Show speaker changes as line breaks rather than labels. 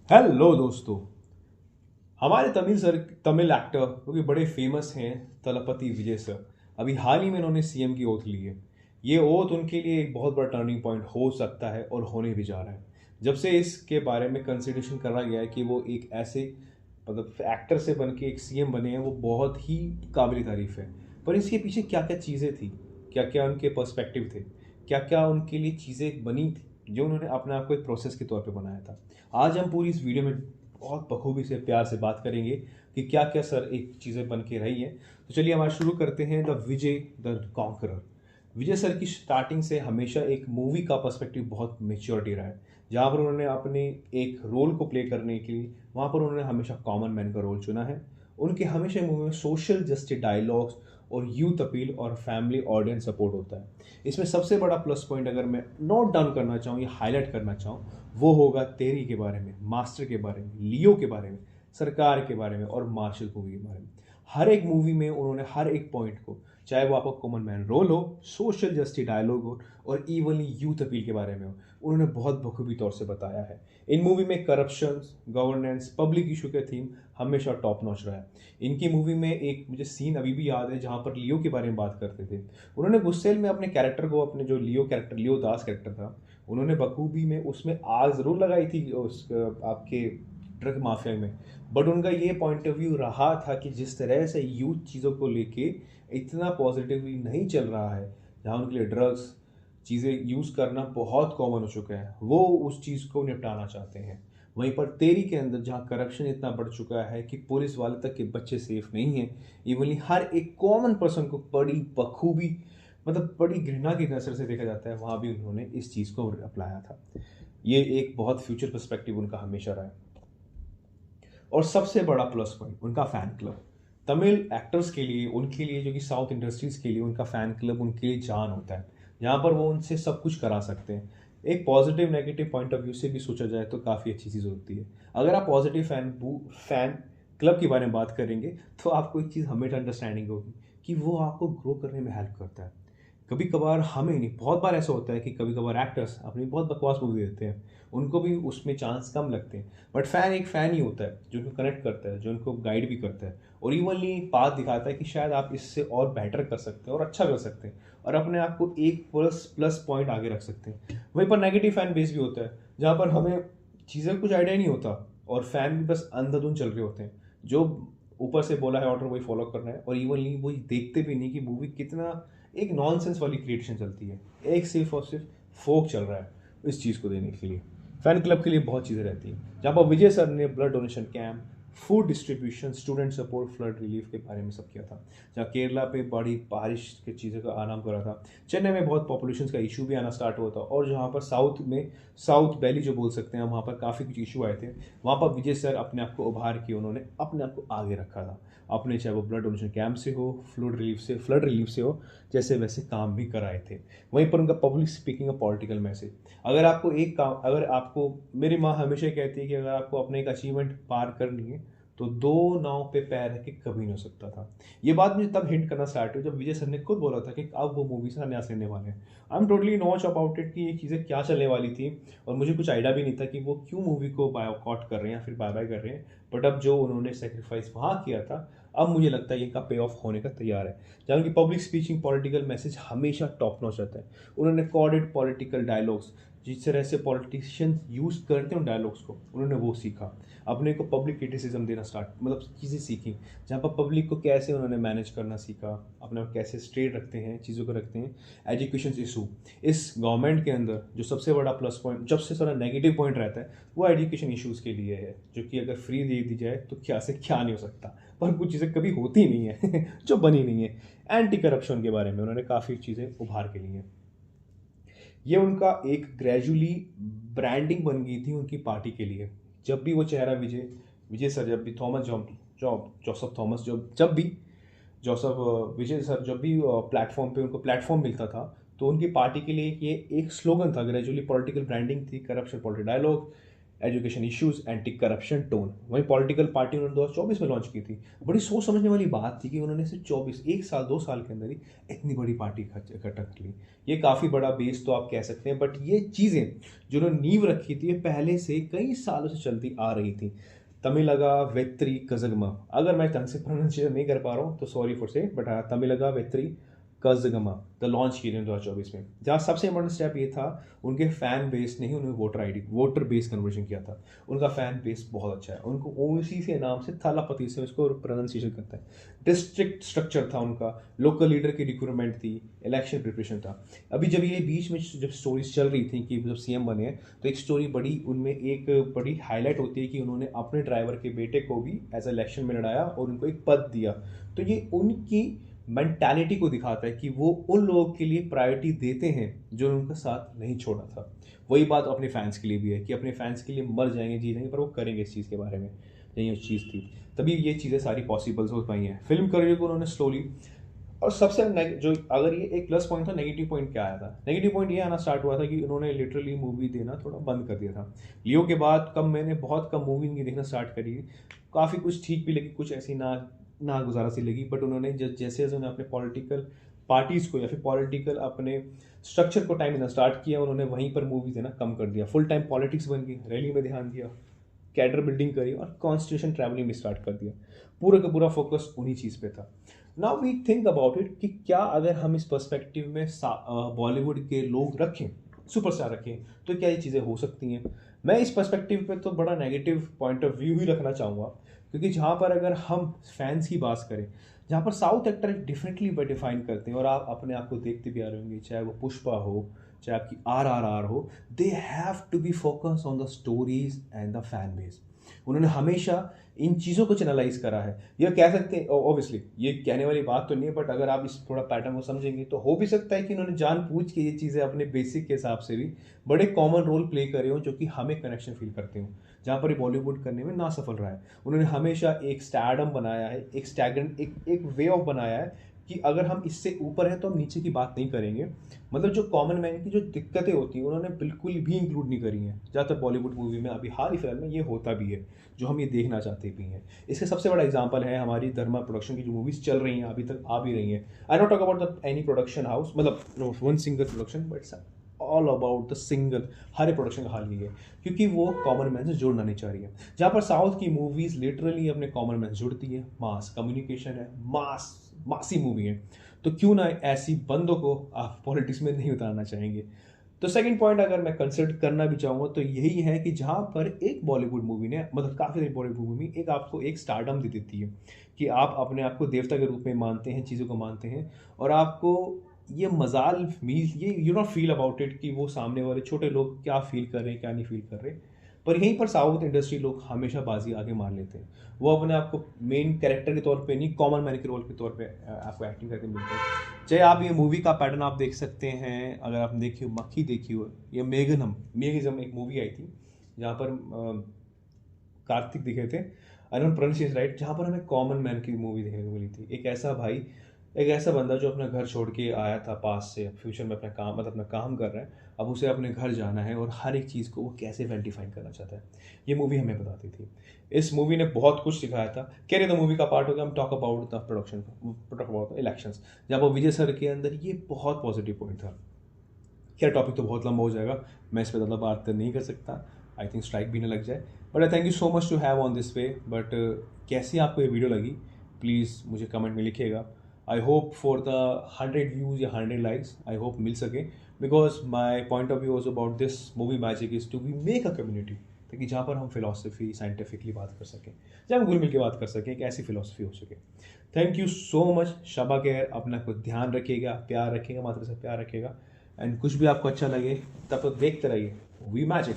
Hello दोस्तों। हमारे Tamil actor जो कि बड़े फेमस हैं, तलपति विजय सर, अभी हाल ही में उन्होंने सीएम की ओथ ली है। ये ओथ उनके लिए एक बहुत बड़ा टर्निंग पॉइंट हो सकता है और होने भी जा रहा है। जब से इसके बारे में कंसिडरेशन करा गया है कि वो एक ऐसे एक्टर से बन के एक सीएम बने हैं, वो बहुत ही काबिल तारीफ है। पर इसके पीछे क्या क्या चीज़ें थी, क्या क्या उनके पर्सपेक्टिव थे, क्या क्या उनके लिए चीज़ें बनी थी जो उन्होंने अपने आप को एक प्रोसेस के तौर पे बनाया था। आज हम पूरी इस वीडियो में बहुत बखूबी से प्यार से बात करेंगे कि क्या क्या सर एक चीज़ें बन के रही हैं। तो चलिए हमारा शुरू करते हैं the Vijay the conqueror. Vijay sir की स्टार्टिंग से हमेशा एक मूवी का पर्सपेक्टिव बहुत मेच्योरिटी रहा है। जहाँ पर उन्होंने अपने एक रोल को प्ले करने के लिए वहाँ पर उन्होंने हमेशा कॉमन मैन का रोल चुना है। उनके हमेशा मूवी में सोशल जस्टिस डायलॉग्स और यूथ अपील और फैमिली ऑडियंस सपोर्ट होता है। इसमें सबसे बड़ा प्लस पॉइंट अगर मैं नोट डाउन करना चाहूँ या हाईलाइट करना चाहूँ, वो होगा तेरी के बारे में, मास्टर के बारे में, लियो के बारे में, सरकार के बारे में और मार्शल मूवी के बारे में। हर एक मूवी में उन्होंने हर एक पॉइंट को, चाहे वो आपका कॉमन मैन रोल हो, सोशल जस्टिस डायलॉग हो और इवनली यूथ अपील के बारे में हो, उन्होंने बहुत बखूबी तौर से बताया है। इन मूवी में करप्शन, गवर्नेंस, पब्लिक इशू के थीम हमेशा टॉप नॉच रहा है। इनकी मूवी में एक मुझे सीन अभी भी याद है जहाँ पर लियो के बारे में बात करते थे। उन्होंने गुस्सेल में अपने कैरेक्टर को, अपने जो लियो कैरेक्टर, लियो दास कैरेक्टर था, उन्होंने बखूबी में उसमें आग ज़रूर लगाई थी उस आपके ड्रग माफिया में। बट उनका ये पॉइंट ऑफ व्यू रहा था कि जिस तरह से यूथ चीज़ों को लेके इतना पॉजिटिवली नहीं चल रहा है, जहाँ उनके लिए ड्रग्स चीज़ें यूज़ करना बहुत कॉमन हो चुका है, वो उस चीज़ को निपटाना चाहते हैं। वहीं पर तेरी के अंदर जहाँ करप्शन इतना बढ़ चुका है कि पुलिस वाले तक के बच्चे सेफ नहीं हैं, इवनली हर एक कॉमन पर्सन को बड़ी बखूबी, बड़ी घृणा की नज़र से देखा जाता है, वहाँ भी उन्होंने इस चीज़ को अपनाया था। ये एक बहुत फ्यूचर पर्सपेक्टिव उनका हमेशा रहा है। और सबसे बड़ा प्लस पॉइंट उनका फैन क्लब। तमिल एक्टर्स के लिए, उनके लिए, जो कि साउथ इंडस्ट्रीज के लिए उनका फैन क्लब उनके लिए जान होता है, जहाँ पर वो उनसे सब कुछ करा सकते हैं। एक positive negative point of view से भी सोचा जाए तो काफ़ी अच्छी चीज़ होती है। अगर आप पॉजिटिव फैन क्लब के बारे में बात करेंगे तो आपको एक चीज़ हमेशा अंडरस्टैंडिंग होगी कि वो आपको ग्रो करने में हेल्प करता है। कभी कभार हमें नहीं, बहुत बार ऐसा होता है कि कभी कभार एक्टर्स अपनी बहुत बकवास मूवी देते हैं, उनको भी उसमें चांस कम लगते हैं। बट फ़ैन एक फ़ैन ही होता है जो उनको कनेक्ट करता है, जो उनको गाइड भी करता है और इवनली बात दिखाता है कि शायद आप इससे और बेटर कर सकते हैं और अच्छा कर सकते हैं और अपने आप को एक प्लस प्लस पॉइंट आगे रख सकते हैं। वहीं पर नेगेटिव फ़ैन बेस भी होता है, जहाँ पर हमें चीज़ें कुछ आइडिया नहीं होता और फ़ैन भी बस अंधाधुंध चल रहे होते हैं। जो ऊपर से बोला है ऑर्डर वही फॉलो करना है और इवनली वही देखते भी नहीं कि मूवी कितना एक नॉनसेंस वाली क्रिएशन चलती है। एक सिर्फ और सिर्फ फोक चल रहा है इस चीज़ को देने के लिए। फैन क्लब के लिए बहुत चीज़ें रहती हैं, जहाँ पर विजय सर ने blood donation camp, food distribution, student support, flood relief के बारे में सब किया था। जहाँ केरला पे बड़ी बारिश की चीज़ों का आराम करा था, चेन्नई में बहुत पॉपुलेशन का इशू भी आना स्टार्ट हुआ था और जहाँ पर साउथ में, साउथ वैली जो बोल सकते हैं, वहाँ पर काफ़ी कुछ इशू आए थे। वहाँ पर विजय सर अपने आप को उभार के उन्होंने अपने आप को आगे रखा था। अपने चाहे वो ब्लड डोनेशन कैंप से हो, फ्लड रिलीफ से हो, जैसे वैसे काम भी कराए थे। वहीं पर उनका पब्लिक स्पीकिंग और पॉलिटिकल मैसेज, अगर आपको एक काम, अगर आपको, मेरी माँ हमेशा कहती है कि अगर आपको अपने एक अचीवमेंट पार करनी है तो दो नाव पे पैर रख के कभी नहीं हो सकता था। ये बात मुझे तब हिंट करना स्टार्ट हुई जब विजय सर ने खुद बोला था कि अब वो मूवी से संन्यास लेने वाले हैं। I am totally not about it कि ये चीज़ें क्या चलने वाली थी और मुझे कुछ आइडिया भी नहीं था कि वो क्यों मूवी को बायकॉट कर रहे हैं या फिर बाय बाय कर रहे हैं। बट अब जो उन्होंने सेक्रीफाइस वहाँ किया था, अब मुझे लगता है इनका पे ऑफ होने का तैयार है। जहाँ की पब्लिक स्पीचिंग, पॉलिटिकल मैसेज हमेशा टॉप नॉच रहता है। उन्होंने कॉर्डेड पॉलिटिकल डायलॉग्स, जिस तरह से पॉलिटिशियन यूज़ करते हैं उन डायलॉग्स को, उन्होंने वो सीखा। अपने को पब्लिक क्रिटिसिज्म देना स्टार्ट, चीज़ें सीखी, जहाँ पर पब्लिक को कैसे उन्होंने मैनेज करना सीखा, अपने आप कैसे स्ट्रेट रखते हैं, चीज़ों को रखते हैं। एजुकेशन इशू इस गवर्नमेंट के अंदर जो सबसे बड़ा प्लस पॉइंट, जब से थोड़ा नेगेटिव पॉइंट रहता है, वो एजुकेशन इशूज़ के लिए है, जो कि अगर फ्री दे दी जाए तो क्या से क्या नहीं हो सकता। पर कुछ चीज़ें कभी होती नहीं है जो बनी नहीं है। एंटी करप्शन के बारे में उन्होंने काफ़ी चीज़ें उभार के ली हैं। ये उनका एक ग्रेजुअली ब्रांडिंग बन गई थी उनकी पार्टी के लिए। जब भी वो चेहरा विजय विजय सर, जब भी थॉमस जोसेफ थॉमस, जब भी जोसेफ विजय सर, जब भी प्लेटफॉर्म पे उनको प्लेटफॉर्म मिलता था, तो उनकी पार्टी के लिए ये एक स्लोगन था, ग्रेजुअली पॉलिटिकल ब्रांडिंग थी, corruption political dialogue, education issues, anti corruption tone. वहीं पॉलिटिकल पार्टी उन्होंने 2024 में लॉन्च की थी। बड़ी सोच समझने वाली बात थी कि उन्होंने सिर्फ 1 साल 2 साल के अंदर ही इतनी बड़ी पार्टी इकट्ठा कर ली। ये काफ़ी बड़ा बेस तो आप कह सकते हैं, बट ये चीज़ें जो उन्होंने नींव रखी थी ये पहले से कई सालों से चलती आ रही थी। तमिलगा वेत्री कजगमा, अगर मैं ढंग से प्रोनाउंसिएशन नहीं कर पा रहा हूँ तो सॉरी फॉर से, बट हाँ, तमिलगा वेत्री कजगमा द लॉन्च की थी 2024 में। जहाँ सबसे इंपॉर्टेंट स्टेप ये था, उनके फैन बेस ने ही उन्होंने वोटर बेस कन्वर्जन किया था। उनका फैन बेस बहुत अच्छा है, उनको ओसी के नाम से थलापति से उसको प्रोनाउंसिएशन करता है। डिस्ट्रिक्ट स्ट्रक्चर था उनका, लोकल लीडर की रिक्रूटमेंट थी, इलेक्शन प्रिपरेशन था। अभी जब ये बीच में जब स्टोरीज चल रही थी कि जब सीएम बने हैं, तो एक स्टोरी बड़ी उनमें एक बड़ी हाईलाइट होती है कि उन्होंने अपने ड्राइवर के बेटे को भी एज इलेक्शन में लड़ाया और उनको एक पद दिया। तो ये उनकी मेंटालिटी को दिखाता है कि वो उन लोगों के लिए प्रायोरिटी देते हैं जो उनका साथ नहीं छोड़ा था। वही बात अपने फैंस के लिए भी है कि अपने फैंस के लिए मर जाएंगे जी जाएंगे, पर वो करेंगे इस चीज़ के बारे में। यही उस चीज़ थी, तभी ये चीज़ें सारी पॉसिबल्स हो पाई हैं। फिल्म करियर को उन्होंने स्लोली, और सबसे जो अगर ये एक प्लस पॉइंट था, नेगेटिव पॉइंट क्या आया था? नेगेटिव पॉइंट ये आना स्टार्ट हुआ था कि उन्होंने लिटरली मूवी देना थोड़ा बंद कर दिया था। लियो के बाद मैंने बहुत कम मूवी इनकी देखना स्टार्ट करी। काफ़ी कुछ ठीक भी लगी, कुछ ऐसी ना गुजारा सी लगी, बट उन्होंने जैसे उन्होंने अपने पॉलिटिकल पार्टीज़ को या फिर पॉलिटिकल अपने स्ट्रक्चर को टाइम देना स्टार्ट किया, उन्होंने वहीं पर मूवी देना कम कर दिया। फुल टाइम पॉलिटिक्स बन गई, रैली में ध्यान दिया, कैडर बिल्डिंग करी और कॉन्स्टिट्यूशन ट्रैवलिंग में स्टार्ट कर दिया। पूरा का पूरा फोकस उन्हीं चीज़ पे था। Now we think about it कि क्या अगर हम इस पर्सपेक्टिव में बॉलीवुड के लोग रखें, सुपरस्टार रखें, तो क्या ये चीज़ें हो सकती हैं? मैं इस पर्सपेक्टिव पे तो बड़ा नेगेटिव पॉइंट ऑफ व्यू ही रखना चाहूँगा, क्योंकि जहाँ पर अगर हम फैंस की बात करें, जहाँ पर साउथ एक्टर डिफरेंटली डिफाइन करते हैं, और आप अपने आप को देखते भी आ रहे होंगे, चाहे वो पुष्पा हो, चाहे आपकी RRR हो, they have to be focus on the stories and the fan base. उन्होंने हमेशा इन चीज़ों को चैनलाइज करा है। यह कह सकते हैं, ऑब्वियसली ये कहने वाली बात तो नहीं है, बट अगर आप इस थोड़ा पैटर्न को समझेंगे तो हो भी सकता है कि इन्होंने जानबूझ के ये चीज़ें अपने बेसिक के हिसाब से भी बड़े कॉमन रोल प्ले करे हों, जो कि हमें कनेक्शन फील करते हों, जहाँ पर ये बॉलीवुड करने में ना सफल रहा है। उन्होंने हमेशा एक स्टैरडम बनाया है, एक स्टैगनेंट एक वे ऑफ बनाया है कि अगर हम इससे ऊपर हैं तो हम नीचे की बात नहीं करेंगे। मतलब जो कॉमन मैन की जो दिक्कतें होती हैं उन्होंने बिल्कुल भी इंक्लूड नहीं करी हैं। ज़्यादातर बॉलीवुड मूवी में अभी हाल ही फिलहाल में ये होता भी है, जो हम ये देखना चाहते भी हैं। इसका सबसे बड़ा एग्जांपल है हमारी धर्मा प्रोडक्शन की जो मूवीज़ चल रही हैं, अभी तक आ भी रही हैं। I not talk about the any production house, मतलब one single production, but all about the single, हर एक प्रोडक्शन का हाल ये है, क्योंकि वो कॉमन मैन से जुड़ना नहीं चाह रही है। जहाँ पर साउथ की मूवीज़ लिटरली अपने कॉमन मैन से जुड़ती है, मास कम्युनिकेशन है, मासी मूवी है, तो क्यों ना ऐसी बंदों को आप पॉलिटिक्स में नहीं उतारना चाहेंगे? तो सेकंड पॉइंट अगर मैं कंसिडर करना भी चाहूँगा तो यही है कि जहाँ पर एक बॉलीवुड मूवी ने, मतलब काफ़ी सारी बॉलीवुड मूवी एक आपको एक स्टारडम दे देती है कि आप अपने आप को देवता के रूप में मानते हैं, चीज़ों को मानते हैं, और आपको ये मजाल मील ये you not feel about it कि वो सामने वाले छोटे लोग क्या फील कर रहे हैं, क्या नहीं फील कर रहे। पर यहीं पर साउथ इंडस्ट्री लोग हमेशा बाजी आगे मार लेते हैं। वो अपने आप को मेन कैरेक्टर के तौर पे नहीं, कॉमन मैन के रोल के तौर पे आपको एक्टिंग करके मिलते हैं। चाहे आप ये मूवी का पैटर्न आप देख सकते हैं, अगर आपने देखी हो मक्खी देखी हो, या मेघनम एक मूवी आई थी जहाँ पर कार्तिक दिखे थे, आई डोंट प्रोनाउंस राइट, जहाँ पर हमें कॉमन मैन की मूवी देखने को मिली थी। एक ऐसा भाई, एक ऐसा बंदा जो अपना घर छोड़ के आया था पास से, फ्यूचर में अपना काम अपना काम कर रहा है, अब उसे अपने घर जाना है और हर एक चीज़ को वो कैसे वेल डिफाइन करना चाहता है, ये मूवी हमें बताती थी। इस मूवी ने बहुत कुछ सिखाया था। कैरियर द मूवी का पार्ट हो गया, हम talk about the production, talk about the elections, जहाँ पर विजय सर के अंदर ये बहुत पॉजिटिव पॉइंट था। क्या टॉपिक तो बहुत लंबा हो जाएगा, मैं इस पर ज़्यादा बात नहीं कर सकता, आई थिंक स्ट्राइक भी ना लग जाए, but I thank you so much to have on this way. But कैसी आपको ये वीडियो लगी, प्लीज़ मुझे कमेंट में लिखिएगा। I hope for the 100 views या 100 लाइक्स, आई होप मिल सके, because my point of view was about this movie magic is to we make a community, ताकि जहाँ पर हम फिलोसफी साइंटिफिकली बात कर सकें, जहाँ हम घुल मिल के बात कर सकें, एक ऐसी फिलोसफी हो सके। थैंक यू सो मच, शबा केयर, अपना को ध्यान रखिएगा, प्यार रखिएगा, मात्र से प्यार रखिएगा, एंड कुछ भी आपको अच्छा लगे तब तक देखते रहिए वी मैजिक।